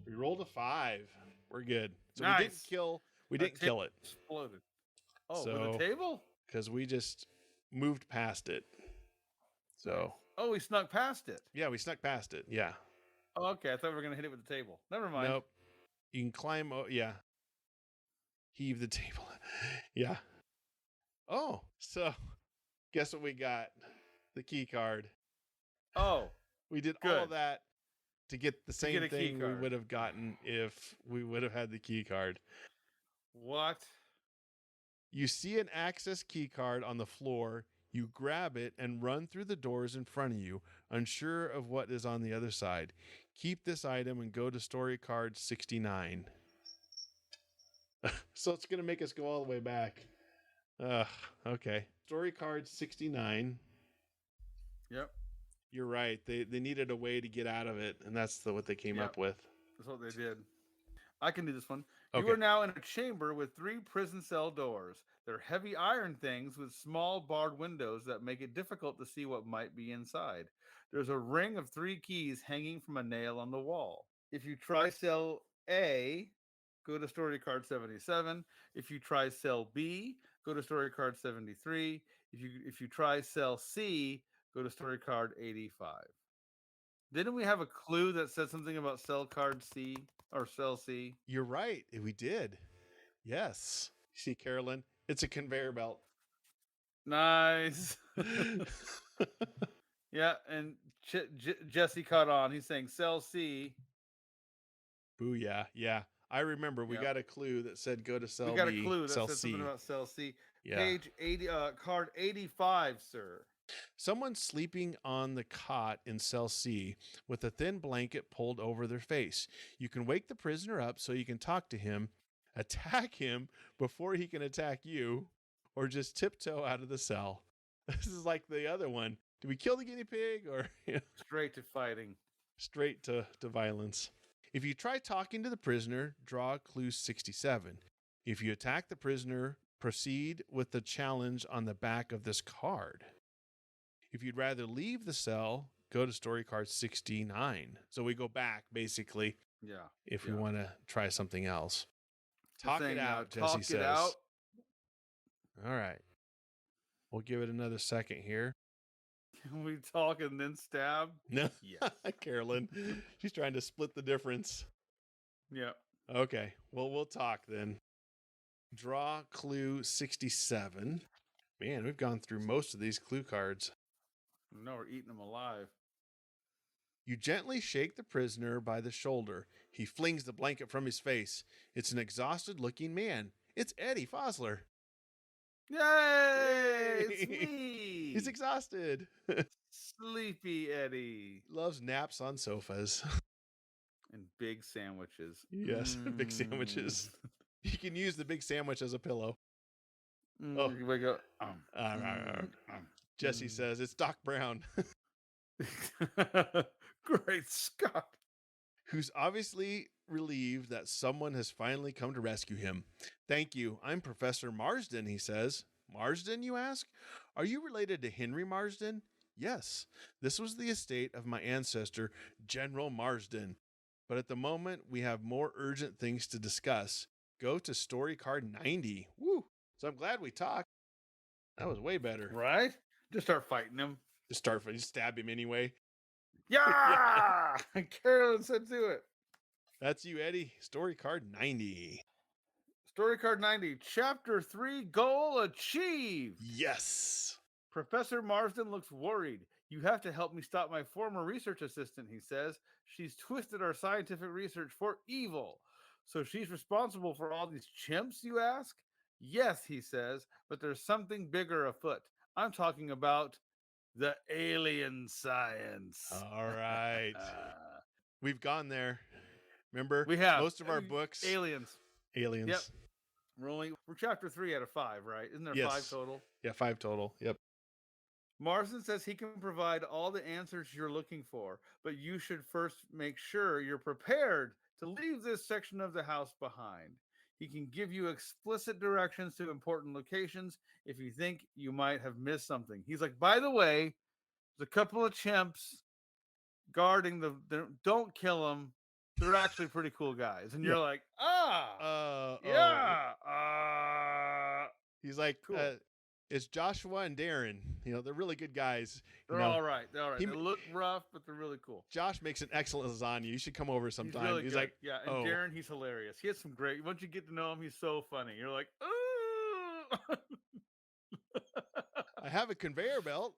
We rolled a 5. We're good. So Nice. we didn't kill it. Exploded. Oh, So, with a table? Because we just moved past it. So. Oh, we snuck past it. Yeah, we snuck past it. Yeah. Oh, okay. I thought we were gonna hit it with the table. Never mind. Nope. You can climb. Yeah. Heave the table. Yeah. Oh, so guess what we got? The key card. Oh, We did good. all of that to get the same get a key thing we card. would have gotten if we would have had the key card. what? You see an access key card on the floor. You grab it and run through the doors in front of you, unsure of what is on the other side. Keep this item and go to story card 69. So it's going to make us go all the way back. Okay. Story card 69. Yep. You're right. They needed a way to get out of it, and that's what they came up with. That's what they did. I can do this one. Okay. You are now in a chamber with 3 prison cell doors. They're heavy iron things with small barred windows that make it difficult to see what might be inside. There's a ring of 3 keys hanging from a nail on the wall. If you try cell A, go to story card 77. If you try cell B, go to story card 73. If you try cell C, go to story card 85. Didn't we have a clue that said something about cell card C or cell C? You're right. We did. Yes. See, Carolyn, it's a conveyor belt. Nice. Yeah, and Jesse caught on. He's saying cell C. Booyah. Yeah. I remember we got a clue that said go to cell B. We got a clue that cell said C. something about cell C. Yeah. Page 80, card 85, sir. Someone sleeping on the cot in cell C with a thin blanket pulled over their face. You can wake the prisoner up so you can talk to him, attack him before he can attack you, or just tiptoe out of the cell. This is like the other one. Do we kill the guinea pig or Straight to fighting? Straight to violence. If you try talking to the prisoner, draw clue 67. If you attack the prisoner, proceed with the challenge on the back of this card. If you'd rather leave the cell, go to story card 69. So we go back, basically, if we want to try something else. Talk it out, Jesse says. Out. All right. We'll give it another second here. Can we talk and then stab? No. Yes. Carolyn, she's trying to split the difference. Yeah. Okay. Well, we'll talk then. Draw clue 67. Man, we've gone through most of these clue cards. No, we're eating them alive. You gently shake the prisoner by the shoulder. He flings the blanket from his face. It's an exhausted-looking man. It's Eddie Fosler. Yay! It's Yay! me. He's exhausted. Sleepy Eddie. Loves naps on sofas. And big sandwiches. Yes, big sandwiches. You can use the big sandwich as a pillow. Oh, you wake up. Jesse says, it's Doc Brown. Great Scott. Who's obviously relieved that someone has finally come to rescue him. Thank you. I'm Professor Marsden, he says. Marsden, you ask? Are you related to Henry Marsden? Yes. This was the estate of my ancestor, General Marsden. But at the moment, we have more urgent things to discuss. Go to story card 90. Woo! So I'm glad we talked. That was way better. Right? Just start fighting him. Just stab him anyway. Yeah! Carolyn said do it. That's you, Eddie. Story card 90. Story card 90. Chapter 3, goal achieved. Yes. Professor Marsden looks worried. You have to help me stop my former research assistant, he says. She's twisted our scientific research for evil. So she's responsible for all these chimps, you ask? Yes, he says, but there's something bigger afoot. I'm talking about the alien science. All right. We've gone there. Remember? We have. Most of our books. Aliens. Yep. We're chapter 3 out of 5, right? Isn't there 5 total? Yeah, 5 total. Yep. Marsden says he can provide all the answers you're looking for, but you should first make sure you're prepared to leave this section of the house behind. He can give you explicit directions to important locations if you think you might have missed something. He's like, by the way, there's a couple of chimps guarding don't kill them. They're actually pretty cool guys. And you're like, he's like, cool. It's Joshua and Darren. They're really good guys. They're all right. They look rough, but they're really cool. Josh makes an excellent lasagna. You should come over sometime. He's like, yeah. And Darren, he's hilarious. He has some great. Once you get to know him, he's so funny. You're like, oh. I have a conveyor belt.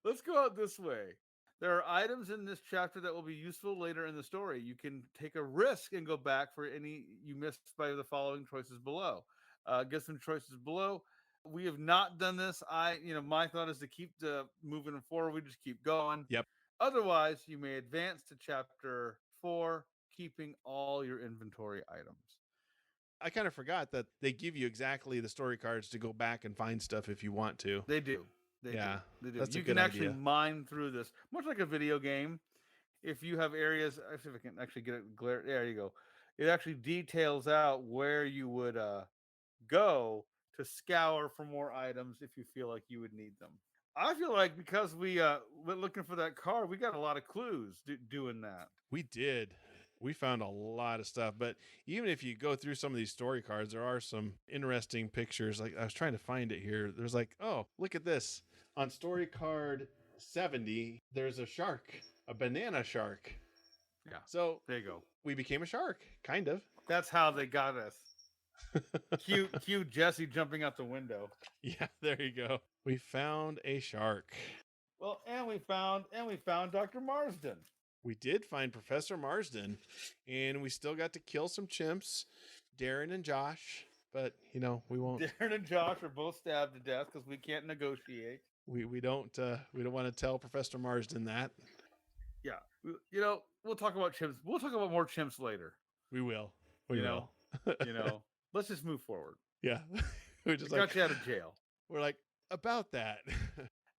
Let's go out this way. There are items in this chapter that will be useful later in the story. You can take a risk and go back for any you missed by the following choices below. Get some choices below. We have not done this. My thought is to keep moving forward. We just keep going. Yep. Otherwise, you may advance to chapter 4, keeping all your inventory items. I kind of forgot that they give you exactly the story cards to go back and find stuff if you want to. They do. They do. That's you a good can actually idea. mine through this, much like a video game. If you have areas, I see if I can actually get it glare. There you go. It actually details out where you would go to scour for more items if you feel like you would need them. I feel like because we went looking for that card, we got a lot of clues doing that. We did. We found a lot of stuff, but even if you go through some of these story cards, there are some interesting pictures. Like I was trying to find it here. There's like, oh, look at this. On story card 70, there's a shark, a banana shark. Yeah. So there you go. We became a shark, kind of. That's how they got us. Cute Jesse jumping out the window. Yeah, there you go. We found a shark. Well, and we found Dr. Marsden. We did find Professor Marsden, and we still got to kill some chimps, Darren and Josh. But we won't. Darren and Josh are both stabbed to death because we can't negotiate. We don't want to tell Professor Marsden that. Yeah, we'll talk about chimps. We'll talk about more chimps later. We will. Let's just move forward. Yeah, we just got you out of jail. We're like about that.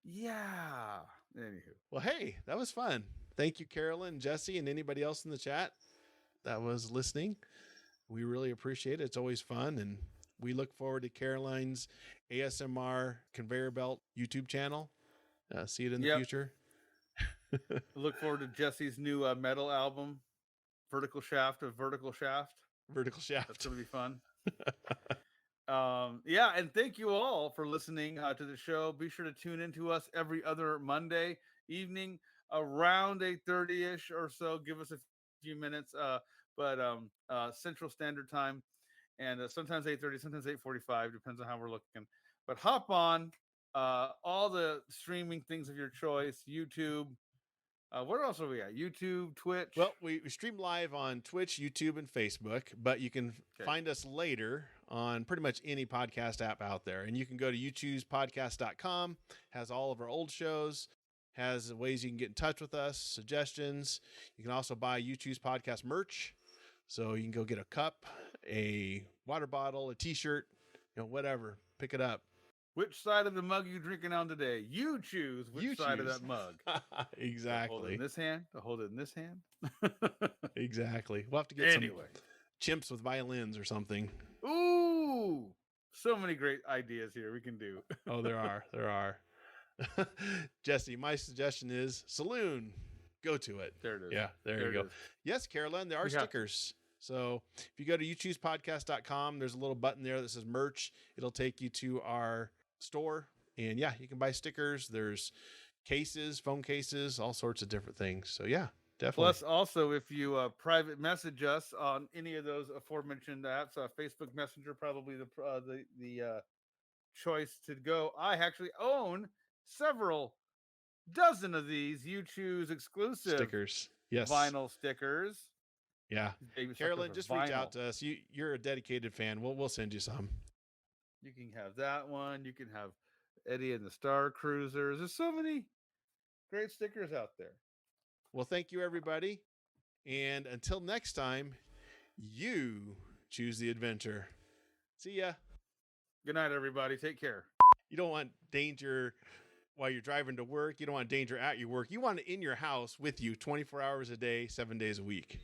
Yeah. Anywho, well, hey, that was fun. Thank you, Carolyn, Jesse, and anybody else in the chat that was listening. We really appreciate it. It's always fun, and we look forward to Caroline's ASMR Conveyor Belt YouTube channel. See it in the future. Look forward to Jesse's new metal album, Vertical Shaft of Vertical Shaft. Vertical Shaft. That's going to be fun. And thank you all for listening to the show. Be sure to tune in to us every other Monday evening around 8:30ish or so. Give us a few minutes, but Central Standard Time, and sometimes 8:30, sometimes 8:45, depends on how we're looking. But hop on, all the streaming things of your choice, YouTube. Where else are we at? YouTube, Twitch. Well, we stream live on Twitch, YouTube, and Facebook, but you can find us later on pretty much any podcast app out there. And you can go to YouTubespodcast.com, has all of our old shows, has ways you can get in touch with us, suggestions. You can also buy YouTube's podcast merch. So you can go get a cup, a water bottle, a t-shirt, whatever, pick it up. Which side of the mug you drinking on today? You choose which side of that mug. Exactly. Hold it in this hand. Hold it in this hand. Exactly. We'll have to get some chimps with violins or something. Ooh, so many great ideas here we can do. Oh, there are. Jesse, my suggestion is Saloon. Go to it. There it is. Yeah, there you go. Yes, Carolyn, there are stickers. So if you go to YouTubespodcast.com, there's a little button there that says merch. It'll take you to our store. And yeah, you can buy stickers. There's cases, phone cases, all sorts of different things. So yeah, definitely. Plus, also, if you private message us on any of those aforementioned apps, Facebook Messenger, probably the choice to go. I actually own several dozen of these You Choose exclusive stickers. Yes. Vinyl stickers. Yeah. Carolyn, just reach out to us. You're a dedicated fan. We'll send you some. You can have that one. You can have Eddie and the Star Cruisers. There's so many great stickers out there. Well, thank you, everybody. And until next time, you choose the adventure. See ya. Good night, everybody. Take care. You don't want danger while you're driving to work. You don't want danger at your work. You want it in your house with you 24 hours a day, 7 days a week.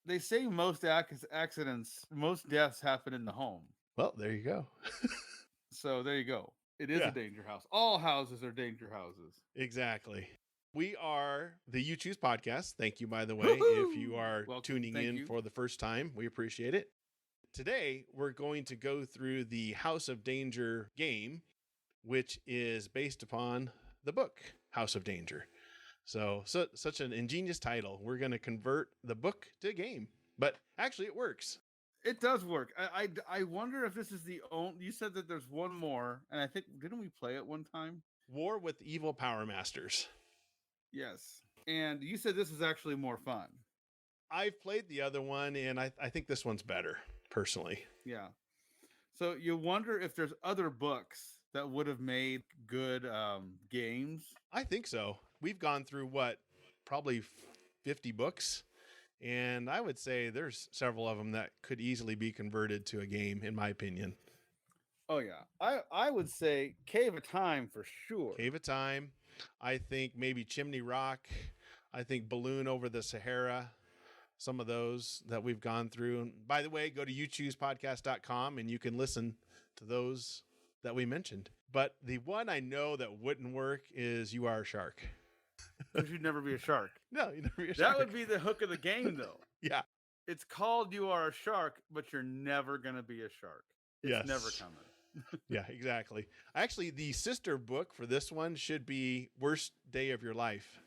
They say most accidents, most deaths happen in the home. Well, there you go. So there you go. It is a danger house. All houses are danger houses. Exactly. We are the You Choose podcast. Thank you, by the way, if you are tuning in for the first time. We appreciate it. Today, we're going to go through the House of Danger game, which is based upon the book House of Danger. So such an ingenious title. We're going to convert the book to a game, but actually it works. It does work. I wonder if this is the only. You said that there's one more, and I think didn't we play it one time? War with Evil Power Masters. Yes, and you said this is actually more fun. I've played the other one, and I think this one's better personally. Yeah. So you wonder if there's other books that would have made good games. I think so. We've gone through probably 50 books. And I would say there's several of them that could easily be converted to a game, in my opinion. Oh, yeah. I would say Cave of Time for sure. Cave of Time. I think maybe Chimney Rock. I think Balloon Over the Sahara. Some of those that we've gone through. And by the way, go to YouTubespodcast.com and you can listen to those that we mentioned. But the one I know that wouldn't work is You Are a Shark. Because you'd never be a shark. No, you'd never be a shark. That would be the hook of the game, though. Yeah. It's called You Are a Shark, but you're never going to be a shark. It's never coming. Yeah, exactly. Actually, the sister book for this one should be Worst Day of Your Life.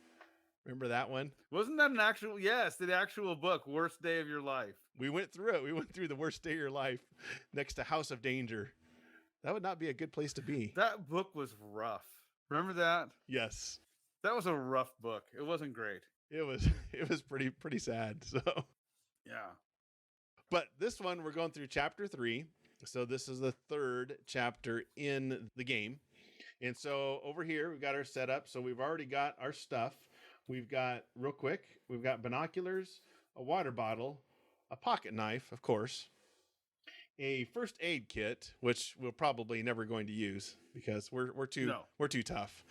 Remember that one? Wasn't that an actual? Yes, the actual book, Worst Day of Your Life. We went through it. We went through the Worst Day of Your Life next to House of Danger. That would not be a good place to be. That book was rough. Remember that? Yes. That was a rough book. It wasn't great. It was pretty sad. So yeah. But this one, we're going through chapter 3. So this is the third chapter in the game. And so over here, we've got our setup. So we've already got our stuff. We've got, real quick, we've got binoculars, a water bottle, a pocket knife, of course, a first aid kit, which we're probably never going to use because we're too tough.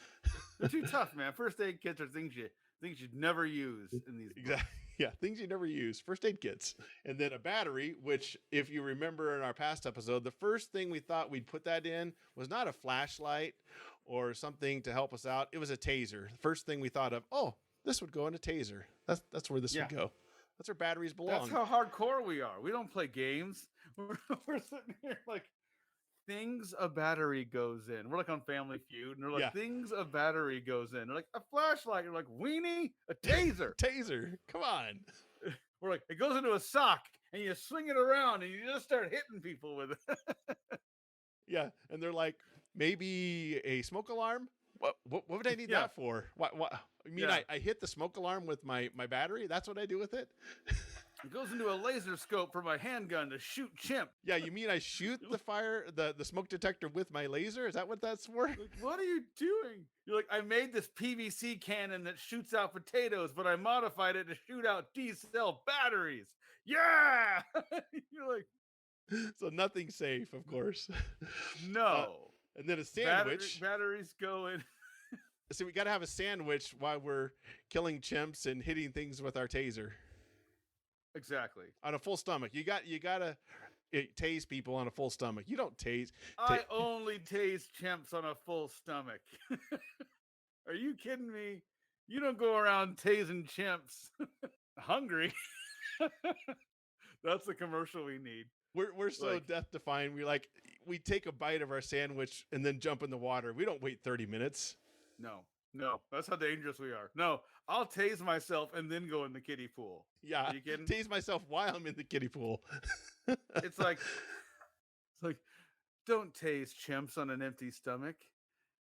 They're too tough, man. First aid kits are things you'd never use in these books. Exactly. Yeah, things you never use. First aid kits. And then a battery, which if you remember in our past episode, the first thing we thought we'd put that in was not a flashlight or something to help us out. It was a taser. The first thing we thought of, this would go in a taser. That's where this would go. That's where batteries belong. That's how hardcore we are. We don't play games. We're sitting here like, things a battery goes in. We're like on Family Feud, and they're like, things a battery goes in. They're like, a flashlight. You're like, weenie, a taser. Taser. Come on. We're like, it goes into a sock, and you swing it around, and you just start hitting people with it. Yeah, and they're like, maybe a smoke alarm. What would I need Yeah. that for? What? I mean, Yeah. I hit the smoke alarm with my battery. That's what I do with it. It goes into a laser scope for my handgun to shoot chimp. Yeah, you mean I shoot the smoke detector with my laser? Is that what that's for? Like, what are you doing? You're like, I made this PVC cannon that shoots out potatoes, but I modified it to shoot out D-cell batteries. Yeah. You're like, So nothing safe, of course. no. And then a sandwich. Batteries go in. So we got to have a sandwich while we're killing chimps and hitting things with our taser. Exactly. On a full stomach. You got to tase people on a full stomach. You don't tase. I only tase chimps on a full stomach. Are you kidding me? You don't go around tasing chimps hungry. That's the commercial we need. We're so Like- death defying. We take a bite of our sandwich and then jump in the water. We don't wait 30 minutes. No, that's how dangerous we are. No, I'll tase myself and then go in the kiddie pool. Yeah. Are you kidding? Tase myself while I'm in the kiddie pool. It's like, don't tase chimps on an empty stomach.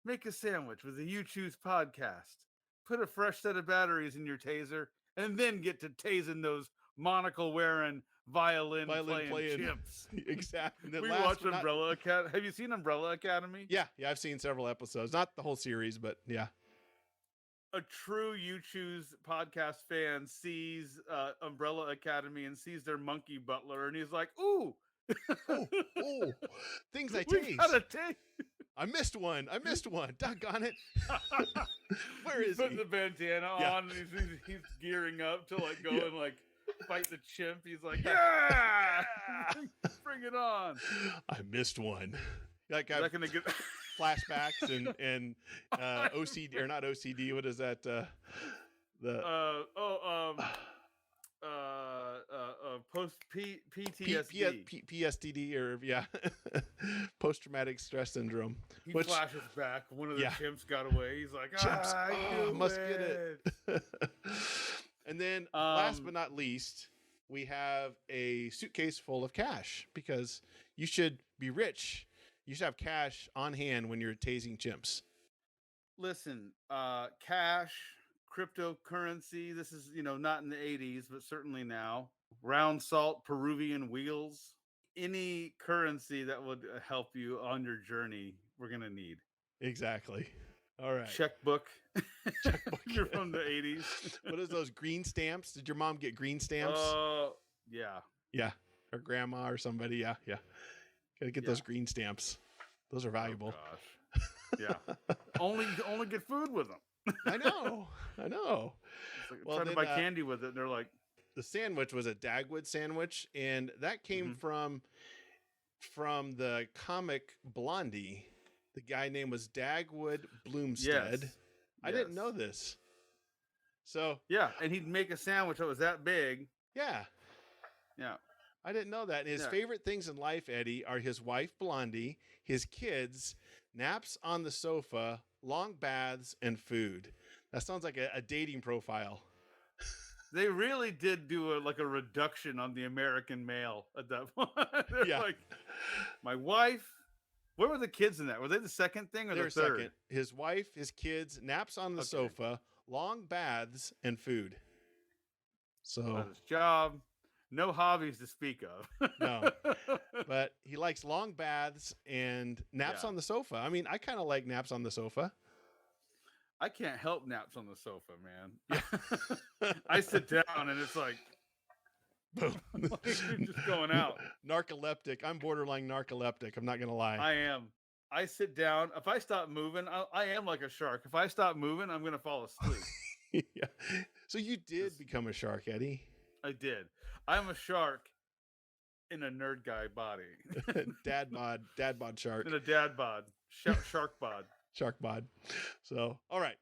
Make a sandwich with the You Choose podcast. Put a fresh set of batteries in your taser, and then get to tasing those monocle wearing, violin playing chimps. Exactly. And then We last watched but not- Umbrella Academy. Have you seen Umbrella Academy? Yeah, I've seen several episodes. Not the whole series, but yeah. A true You Choose podcast fan sees Umbrella Academy and sees their monkey butler, and he's like, "Ooh, Oh, things I we taste. gotta taste." I missed one. Doggone it. Where is Put he? the bandana Yeah. on, and he's gearing up to like go Yeah. and like fight the chimp. He's like, "Yeah, bring it on." I missed one. Like Is I've that gonna get? flashbacks and OCD or not OCD. What is that? Post PTSD. PSTD or yeah, post traumatic stress syndrome. He which- flashes back. One of the Yeah. chimps got away. He's like, Chimps. I Oh, knew must get it. And then last Um, but not least, we have a suitcase full of cash because you should be rich. You should have cash on hand when you're tasing chimps. Listen, cash, cryptocurrency. This is, not in the 80s, but certainly now. Round salt, Peruvian wheels. Any currency that would help you on your journey, we're going to need. Exactly. All right. Checkbook. Checkbook. You're from the 80s. What is those green stamps? Did your mom get green stamps? Yeah. Yeah. Or grandma or somebody. Yeah. Yeah. Gotta get those Yeah. green stamps. Those are valuable. Oh, gosh. Yeah. only get food with them. I know. It's like Well, trying to then, buy candy with it. And they're like, The sandwich was a Dagwood sandwich, and that came Mhm. from the comic Blondie. The guy name was Dagwood Bloomstead. yes. I didn't Yes. know this. So Yeah. And he'd make a sandwich that was that big. yeah, Yeah. I didn't know that. And his Yeah. favorite things in life, Eddie, are his wife Blondie, his kids, naps on the sofa, long baths, and food. That sounds like a dating profile. They really did do a reduction on the American male at that point. They're Yeah. like, my wife. Where were the kids in that? Were they the second thing or Their the third? second, his wife, his kids, naps on the Okay. sofa, long baths, and food. So, That's his job. No hobbies to speak of. No. but he likes long baths and naps Yeah. on the sofa. I mean, I kind of like naps on the sofa. I can't help naps on the sofa, man. I sit down and it's like, Boom. just going out. Narcoleptic. I'm borderline narcoleptic. I'm not going to lie. I am. I sit down. If I stop moving, I am like a shark. If I stop moving, I'm going to fall asleep. Yeah. So you did become a shark, Eddie. I did. I'm a shark in a nerd guy body. dad bod shark. In a dad bod. Shark bod. Shark bod. So, all right.